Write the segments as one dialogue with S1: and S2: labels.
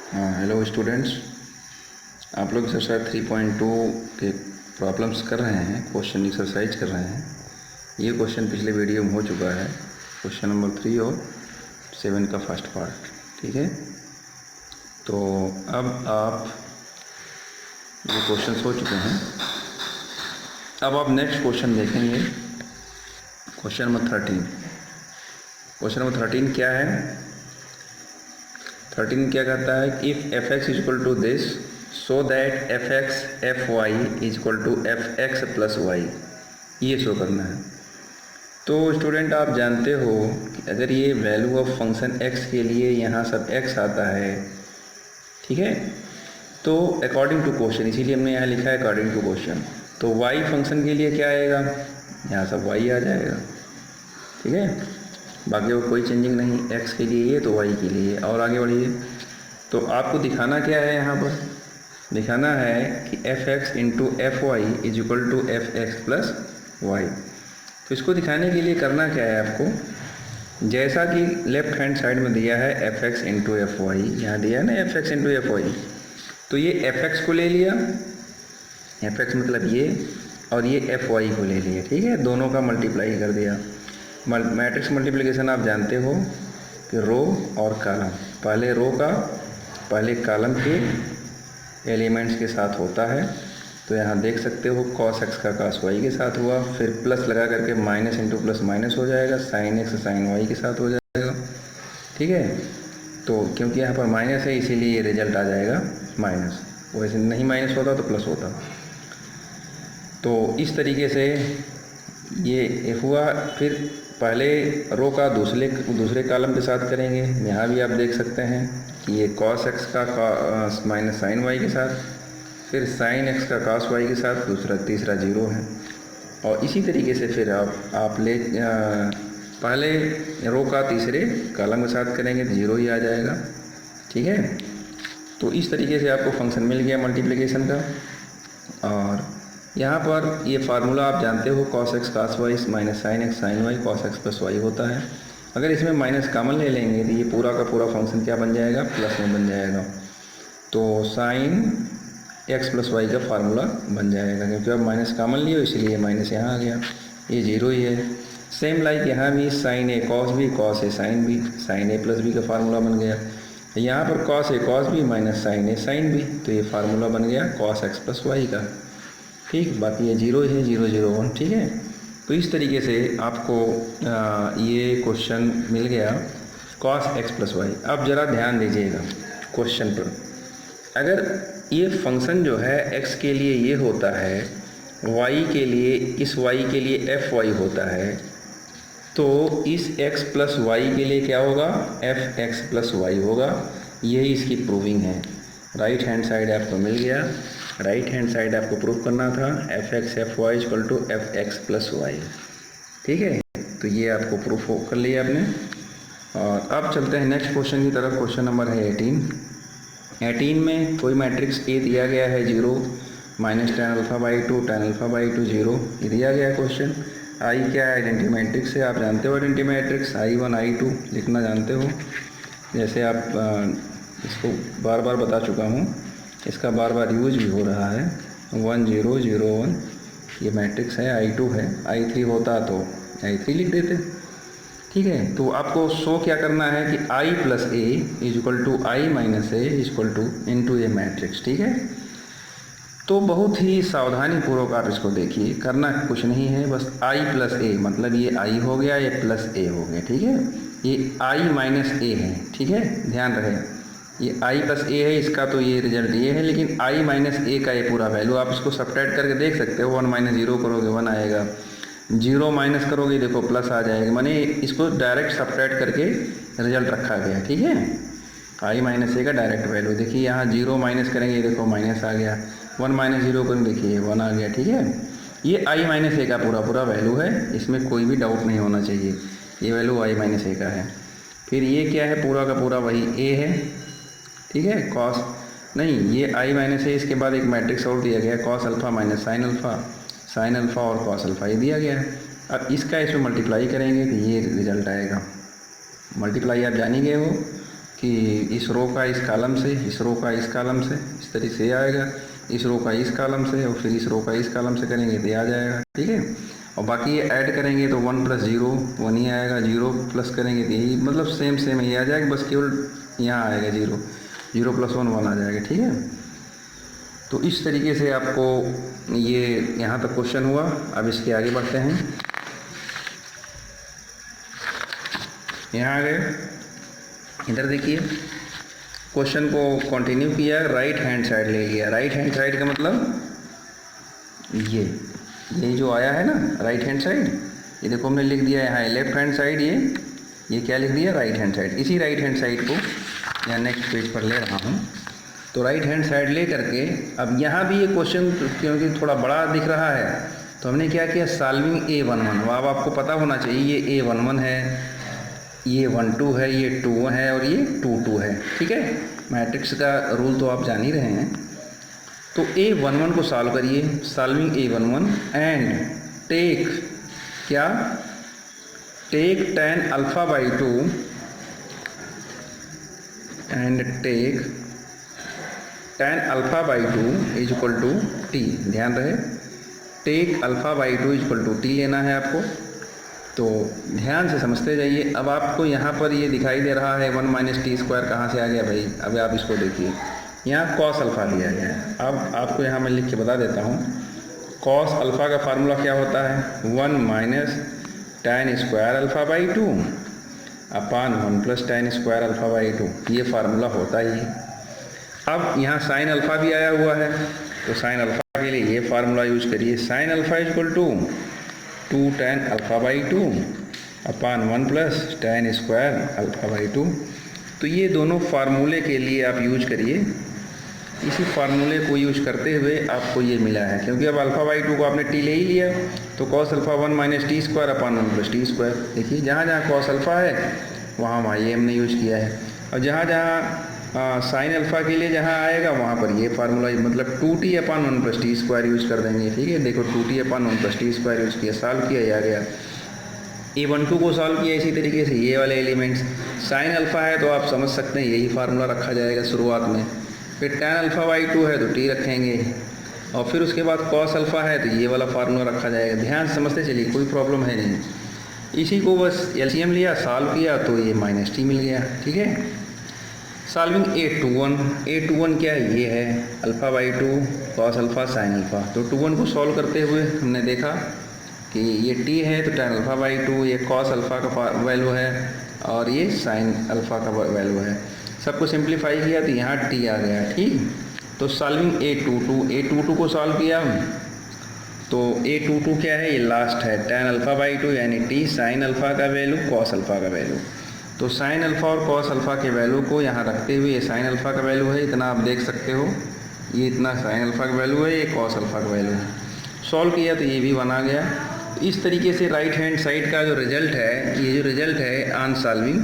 S1: हाँ, hello students. आप लोग एक्सरसाइज 3.2 के प्रॉब्लम्स कर रहे हैं, क्वेश्चन एक्सरसाइज कर रहे हैं। ये क्वेश्चन पिछले वीडियो में हो चुका है, क्वेश्चन नंबर 3 और 7 का फर्स्ट पार्ट। ठीक है, तो अब आप ये क्वेश्चन हो चुके हैं। अब आप नेक्स्ट क्वेश्चन देखेंगे, क्वेश्चन नंबर 13। क्वेश्चन नंबर 13 क्या है? 13 क्या कहता है? If F X is equal to this so that F X F Y is equal to F X plus Y, ये शो करना है। तो स्टूडेंट आप जानते हो कि अगर ये वैल्यू ऑफ फंक्शन एक्स के लिए यहाँ सब एक्स आता है, ठीक है, तो अकॉर्डिंग टू क्वेश्चन, इसीलिए हमने यहाँ लिखा है अकॉर्डिंग टू क्वेश्चन। तो वाई फंक्शन के लिए क्या आएगा? यहाँ सब वाई आ जाएगा, ठीक है, बाकी और कोई चेंजिंग नहीं। एक्स के लिए ये तो वाई के लिए। और आगे बढ़िए, तो आपको दिखाना क्या है? यहाँ पर दिखाना है कि F X into F Y is equal to F X plus Y. तो इसको दिखाने के लिए करना क्या है आपको? जैसा कि लेफ्ट हैंड साइड में दिया है F X into F Y, यहाँ दिया है ना F X into F Y, तो ये एफ एक्स को ले लिया, एफ एक्स मतलब ये, और ये एफ वाई को ले लिया, ठीक है, दोनों का मल्टीप्लाई कर दिया। मैट्रिक्स मल्टीप्लिकेशन आप जानते हो कि रो और कॉलम, पहले रो का पहले कॉलम के एलिमेंट्स के साथ होता है। तो यहाँ देख सकते हो कॉस एक्स का कॉस वाई के साथ हुआ, फिर प्लस लगा करके माइनस इंटू प्लस माइनस हो जाएगा, साइन एक्स साइन वाई के साथ हो जाएगा, ठीक है। तो क्योंकि यहाँ पर माइनस है इसीलिए ये रिजल्ट आ जाएगा माइनस, वैसे नहीं माइनस होता तो प्लस होता। तो इस तरीके से ये हुआ। फिर पहले रो का दूसरे कॉलम के साथ करेंगे। यहाँ भी आप देख सकते हैं कि ये कॉस एक्स का माइनस साइन वाई के साथ, फिर साइन एक्स का कॉस वाई के साथ, तीसरा जीरो है। और इसी तरीके से फिर आप पहले रो का तीसरे कॉलम के साथ करेंगे तो जीरो ही आ जाएगा, ठीक है। तो इस तरीके से आपको फंक्शन मिल गया मल्टीप्लिकेशन का। और यहाँ पर ये फार्मूला आप जानते हो cos X cos Y minus sine X sine Y cos X plus Y होता है। अगर इसमें माइनस कॉमन ले लेंगे तो ये पूरा का पूरा फंक्शन क्या बन जाएगा? प्लस में बन जाएगा। तो साइन एक्स प्लस वाई का फार्मूला बन जाएगा, क्योंकि अब माइनस कॉमन लियो इसलिए माइनस यहाँ आ गया, ये जीरो ही है। सेम लाइक यहाँ भी sign A cos B cos A sine B, sign A plus B का फार्मूला बन गया। यहाँ पर cos A cos B minus sign A sine B, तो ये फार्मूला बन गया कॉस एक्स प्लस वाई का, ठीक। बाकी ये जीरो है, 0 0 1, ठीक है। तो इस तरीके से आपको ये क्वेश्चन मिल गया कॉस एक्स प्लस वाई। अब ज़रा ध्यान दीजिएगा क्वेश्चन पर। अगर ये फंक्शन जो है एक्स के लिए ये होता है, वाई के लिए, इस वाई के लिए एफ वाई होता है, तो इस एक्स प्लस वाई के लिए क्या होगा? एफ एक्स प्लस वाई होगा। यही इसकी प्रूविंग है। राइट हैंड साइड आपको मिल गया। राइट हैंड साइड आपको प्रूव करना था F X F Y equal to F X plus Y, ठीक है। तो ये आपको प्रूफ कर लिया आपने। और अब चलते हैं नेक्स्ट क्वेश्चन की तरफ। क्वेश्चन नंबर है 18 में कोई मैट्रिक्स ए दिया गया है 0 minus tan alpha by two tan alpha by two 0, ये दिया गया क्वेश्चन। आई क्या है? आइडेंटिटी मैट्रिक्स है, आप जानते हो आइडेंटिटी मैट्रिक्स I1 I2 लिखना जानते हो। जैसे आप इसको बार बार बता चुका हूँ, इसका बार बार यूज भी हो रहा है। 1 0 0 1 ये मैट्रिक्स है, I2 है, I3 होता तो I3 लिख देते, ठीक है। तो आपको शो क्या करना है कि I plus A is equal to I minus A is equal to into A matrix, ठीक है। तो बहुत ही सावधानी पूर्वक आप इसको देखिए, करना कुछ नहीं है, बस I प्लस ए मतलब ये I हो गया, ये प्लस ए हो गया, ठीक है। ये I माइनस ए है, ठीक है, ध्यान रहे, ये I प्लस ए है, इसका तो ये रिजल्ट ये है, लेकिन I माइनस ए का ये पूरा वैल्यू आप इसको सब्ट्रैक्ट करके देख सकते हो। 1 माइनस 0 करोगे 1 आएगा, 0 माइनस करोगे देखो प्लस आ जाएगा, माने इसको डायरेक्ट सब्ट्रैक्ट करके रिजल्ट रखा गया, ठीक है। I माइनस ए का डायरेक्ट वैल्यू देखिए, यहाँ 0 माइनस करेंगे देखो माइनस आ गया, 1 माइनस 0 करें देखिए 1 आ गया, ठीक है। ये I माइनस ए का पूरा वैल्यू है, इसमें कोई भी डाउट नहीं होना चाहिए, ये वैल्यू I माइनस ए का है। फिर ये क्या है? पूरा का पूरा वही ए है, ठीक है। कॉस नहीं, ये I माइनस ए, इसके बाद एक मैट्रिक्स और दिया गया है cos alpha minus sine alpha और कॉस अल्फ़ा, ये दिया गया है। अब इसका इसमें मल्टीप्लाई करेंगे तो ये रिजल्ट आएगा। मल्टीप्लाई आप जान ही गए हो, कि इस रो का इस कॉलम से, इस रो का इस कॉलम से, इस तरीके से आएगा, इस रो का इस कॉलम से और फिर इस रो का इस कॉलम से करेंगे तो ये आ जाएगा, ठीक है। और बाकी ये ऐड करेंगे तो 1 + 0 1 ही आएगा, 0 प्लस करेंगे तो यही मतलब सेम ही आ जाएगा, बस केवल यहाँ आएगा 0, 0 + 1 1 आ जाएगा, ठीक है। तो इस तरीके से आपको ये यहाँ तक क्वेश्चन हुआ। अब इसके आगे बढ़ते हैं। यहाँ आ गए, इधर देखिए क्वेश्चन को कंटिन्यू किया, राइट हैंड साइड ले लिया। राइट हैंड साइड का मतलब ये जो आया है ना राइट हैंड साइड, ये देखो हमने लिख दिया यहाँ लेफ्ट हैंड साइड, ये क्या लिख दिया राइट हैंड साइड। इसी राइट हैंड साइड को यहाँ नेक्स्ट पेज पर ले रहा हूँ। तो राइट हैंड साइड ले करके अब यहाँ भी ये क्वेश्चन क्योंकि थोड़ा बड़ा दिख रहा है तो हमने क्या किया, सॉल्विंग A11। अब आपको पता होना चाहिए ये A11 है, ये 1 2 है, ये 2 है और ये 2 2 है, ठीक है। मैट्रिक्स का रूल तो आप जान ही रहे हैं। तो A11 को सॉल्व करिए, सॉल्विंग A11 एंड टेक क्या, take tan α/2 and take tan α/2 = t। ध्यान रहे टेक α/2 = t लेना है आपको, तो ध्यान से समझते जाइए। अब आपको यहाँ पर ये दिखाई दे रहा है 1 - t² कहाँ से आ गया भाई। अब आप इसको देखिए, यहाँ cos α दिया गया है। अब आपको यहाँ मैं लिख के बता देता हूँ, cos α का फार्मूला क्या होता है, 1 - tan² α/2 अपान 1 + tan² α/2, ये फार्मूला होता ही है। अब यहाँ sin α भी आया हुआ है, तो sin α के लिए ये फार्मूला यूज करिए, sin α = 2 tan α/2 अपान 1 + tan² α/2। तो ये दोनों फार्मूले के लिए आप यूज करिए। इसी फार्मूले को यूज करते हुए आपको ये मिला है, क्योंकि अब α/2 को आपने t ले ही लिया, तो cos α 1 - t² अपान 1 + t²। देखिए जहाँ जहाँ cos α है वहाँ ये हमने यूज किया है, और जहाँ जहाँ sin α के लिए जहाँ आएगा वहाँ पर ये फार्मूला मतलब 2t अपान 1 + t² यूज कर देंगे, ठीक है। देखो 2t अपान 1 + t² यूज किया, सॉल्व किया, ये आ गया। A12 को सॉल्व किया इसी तरीके से, ये वाले एलिमेंट्स sin α है तो आप समझ सकते हैं यही फार्मूला रखा जाएगा शुरुआत में। फिर tan α/2 है तो t रखेंगे, और फिर उसके बाद cos α है तो ये वाला फार्मूला रखा जाएगा। ध्यान समझते चलिए, कोई प्रॉब्लम है नहीं। इसी को बस LCM लिया, सॉल्व किया तो ये -t मिल गया, ठीक है। सॉल्विंग A21 क्या है, ये है α/2 cos α sin α। तो 21 को सॉल्व करते हुए हमने देखा कि ये t है तो tan α/2, ये cos α का वैल्यू है और ये sin α का वैल्यू है। सबको सिंप्लीफाई किया तो यहाँ t आ गया, ठीक। तो सॉल्विंग A22 को सॉल्व किया तो A22 क्या है, ये लास्ट है tan α/2 यानी t, sin α का वैल्यू, cos α का वैल्यू। तो sin α और cos α के वैल्यू को यहाँ रखते हुए, ये sin α का वैल्यू है इतना, आप देख सकते हो ये इतना sin α का वैल्यू है, ये cos α का वैल्यू है। सॉल्व किया तो ये भी बना गया। तो इस तरीके से राइट हैंड साइड का जो रिजल्ट है, ये जो रिजल्ट है ऑन सॉल्विंग,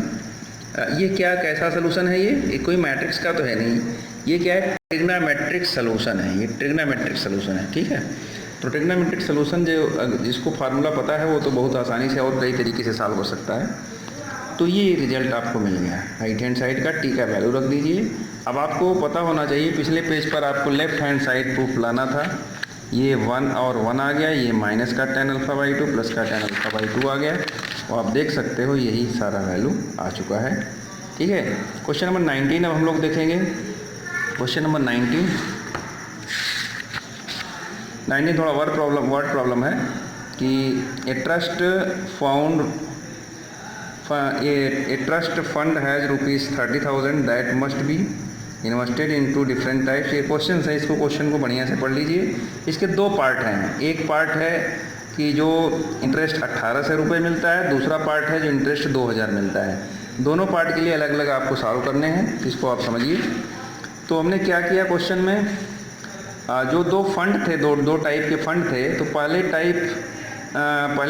S1: ये क्या कैसा सोल्यूशन है, ये कोई मैट्रिक्स का तो है नहीं, ये क्या है, ट्रिग्नोमेट्रिक सोल्यूशन है। ये ट्रिग्नोमेट्रिक सोल्यूशन है, ठीक है। तो ट्रिग्नोमेट्रिक सोल्यूशन जिसको फार्मूला पता है वो तो बहुत आसानी से और कई तरीके से सॉल्व हो सकता है। तो ये रिजल्ट आपको मिल गया। राइट हैंड साइड का t का वैल्यू रख दीजिए। अब आपको पता होना चाहिए, पिछले पेज पर आपको लेफ्ट हैंड साइड प्रूफ लाना था, ये 1 और 1 आ गया, ये माइनस का tan α/2 प्लस का tan α/2 आ गया, और आप देख सकते हो यही सारा वैल्यू आ चुका है, ठीक है। क्वेश्चन नंबर 19 अब हम लोग देखेंगे। क्वेश्चन नंबर 19 थोड़ा वर्ड प्रॉब्लम है कि a trust fund has ₹30,000 that must be invested in 2 different types. ये क्वेश्चन है, इसको क्वेश्चन को बढ़िया से पढ़ लीजिए। इसके 2 पार्ट हैं, एक पार्ट है कि जो इंटरेस्ट 1800 रुपये मिलता है, दूसरा पार्ट है जो इंटरेस्ट 2000 मिलता है। दोनों पार्ट के लिए अलग अलग आपको सॉल्व करने हैं, इसको आप समझिए। तो हमने क्या किया क्वेश्चन में, जो 2 फंड थे, दो टाइप के फंड थे, तो पहले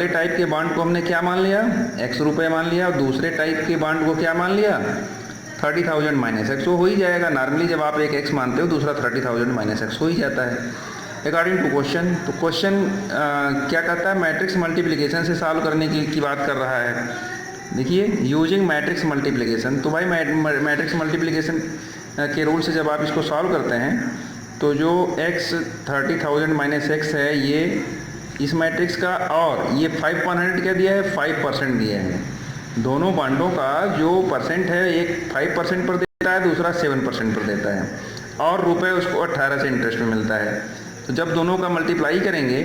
S1: टाइप के बॉन्ड को हमने क्या मान लिया, x रुपये मान लिया, और दूसरे टाइप के बॉन्ड को क्या मान लिया, 30,000 माइनस x। वो हो ही जाएगा नॉर्मली, जब आप एक x मानते हो दूसरा 30,000 माइनस x हो ही जाता है अकॉर्डिंग टू क्वेश्चन। तो क्वेश्चन क्या कहता है, मैट्रिक्स मल्टीप्लिकेशन से सॉल्व करने की बात कर रहा है। देखिए यूजिंग मैट्रिक्स मल्टीप्लिकेशन, तो भाई मैट्रिक्स मल्टीप्लिकेशन के रूल से जब आप इसको सॉल्व करते हैं तो जो x 30,000 माइनस एक्स है ये इस मैट्रिक्स का, और ये 5% क्या दिया है, 5% दिया है। दोनों बांडों का जो परसेंट है एक 5% पर देता है, दूसरा 7% पर देता है, और रुपए उसको 18 से इंटरेस्ट में मिलता है। तो जब दोनों का मल्टीप्लाई करेंगे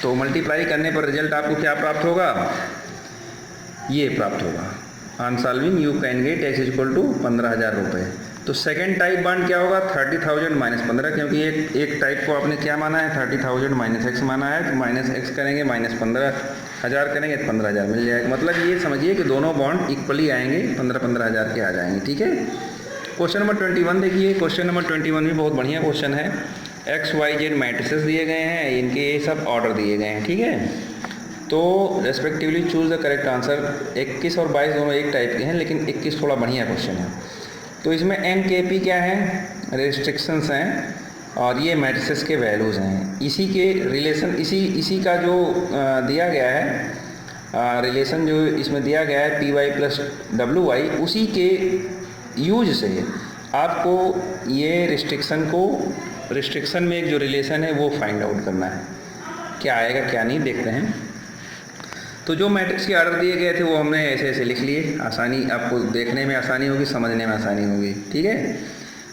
S1: तो मल्टीप्लाई करने पर रिजल्ट आपको क्या प्राप्त होगा, ये प्राप्त होगा। On solving you can get x equal to 15,000 रुपये। तो सेकेंड टाइप बांड क्या होगा, 30,000 माइनस 15, क्योंकि एक टाइप को आपने क्या माना है, 30,000 माइनस एक्स माना है, तो माइनस एक्स करेंगे, माइनस 15,000 करेंगे तो 15,000 मिल जाएगा। मतलब ये समझिए कि दोनों बॉन्ड इक्वली आएंगे, 15,000 के आ जाएंगे। ठीक है। क्वेश्चन नंबर 21 देखिए। क्वेश्चन नंबर 21 भी बहुत बढ़िया क्वेश्चन है। एक्स वाई जेड मैट्रिसेस दिए गए हैं, इनके सब ऑर्डर दिए गए हैं। ठीक है। तो respectively choose the correct answer. 21 और 22 दोनों एक टाइप के हैं, लेकिन 21 थोड़ा बढ़िया क्वेश्चन है। तो इसमें एन के पी क्या है, रेस्ट्रिक्शंस हैं, और ये मैट्रिसेस के वैल्यूज़ हैं। इसी के रिलेशन, इसी का जो दिया गया है रिलेशन, जो इसमें दिया गया है P Y plus W Y, उसी के यूज से आपको ये रिस्ट्रिक्शन में एक जो रिलेशन है वो फाइंड आउट करना है। क्या आएगा क्या नहीं देखते हैं। तो जो मैट्रिक्स के ऑर्डर दिए गए थे वो हमने ऐसे ऐसे लिख लिए, आसानी आपको देखने में आसानी होगी, समझने में आसानी होगी। ठीक है।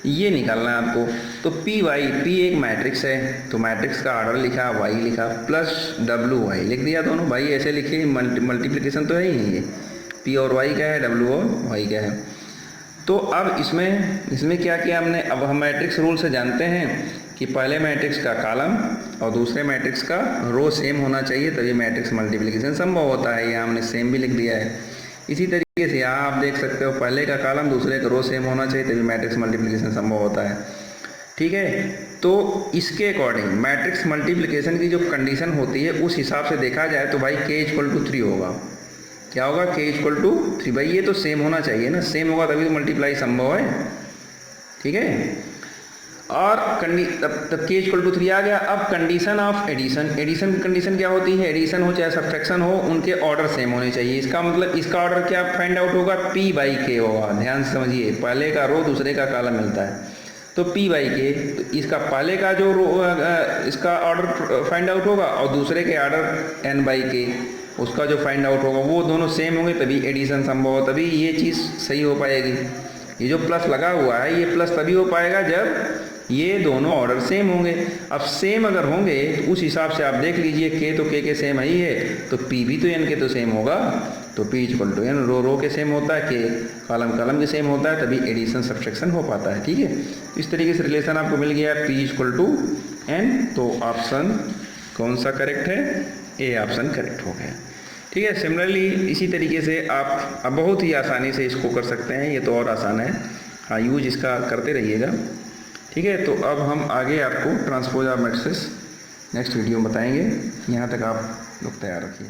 S1: ये निकालना है आपको। तो पी वाई, पी एक मैट्रिक्स है तो मैट्रिक्स का ऑर्डर लिखा, वाई लिखा, प्लस डब्ल्यू वाई लिख दिया। दोनों भाई ऐसे लिखे, मल्टीप्लिकेशन तो है ही नहीं, ये पी और वाई का है, डब्ल्यू और वाई का है। तो अब इसमें क्या किया हमने, अब हम मैट्रिक्स रूल से जानते हैं कि पहले मैट्रिक्स का कॉलम और दूसरे मैट्रिक्स का रो सेम होना चाहिए, तभी मैट्रिक्स मल्टीप्लिकेशन संभव होता है। यहाँ हमने सेम भी लिख दिया है। इसी तरीके से यहाँ आप देख सकते हो, पहले का कॉलम दूसरे का रो सेम होना चाहिए, तभी मैट्रिक्स मल्टीप्लिकेशन संभव होता है। ठीक है। तो इसके अकॉर्डिंग मैट्रिक्स मल्टीप्लिकेशन की जो कंडीशन होती है उस हिसाब से देखा जाए तो भाई k इक्वल टू 3 होगा। क्या होगा, k इक्वल टू 3। भाई ये तो सेम होना चाहिए ना, सेम होगा तभी तो मल्टीप्लाई संभव है। ठीक है। और तब k इक्वल टू 3 आ गया। अब कंडीशन ऑफ एडिशन, एडिशन की कंडीशन क्या होती है, एडिशन हो चाहे सब्ट्रैक्शन हो, उनके ऑर्डर सेम होने चाहिए। इसका मतलब इसका ऑर्डर क्या फाइंड आउट होगा, p बाई के होगा। ध्यान से समझिए, पहले का रो दूसरे का कॉलम मिलता है तो p बाई के, तो इसका पहले का जो रो इसका ऑर्डर फाइंड आउट होगा, और दूसरे के ऑर्डर n बाई के उसका जो फाइंड आउट होगा, वो दोनों सेम होंगे तभी एडिशन संभव हो, तभी ये चीज़ सही हो पाएगी। ये जो प्लस लगा हुआ है, ये प्लस तभी हो पाएगा जब ये दोनों ऑर्डर सेम होंगे। अब सेम अगर होंगे तो उस हिसाब से आप देख लीजिए, k तो k के सेम ही है, तो p भी तो n के तो सेम होगा। तो p इक्वल टू n, रो के सेम होता है, k कॉलम के सेम होता है, तभी एडिशन सब्ट्रैक्शन हो पाता है। ठीक है। इस तरीके से रिलेशन आपको मिल गया, p इक्वल टू n। तो ऑप्शन कौन सा करेक्ट है, ए ऑप्शन करेक्ट हो गया। ठीक है। सिमिलरली इसी तरीके से आप अब बहुत ही आसानी से इसको कर सकते हैं, ये तो और आसान है। हाँ, यूज इसका करते रहिएगा। ठीक है। तो अब हम आगे आपको transpose of matrices next video में बताएंगे। यहाँ तक आप लोग तैयार रखिए।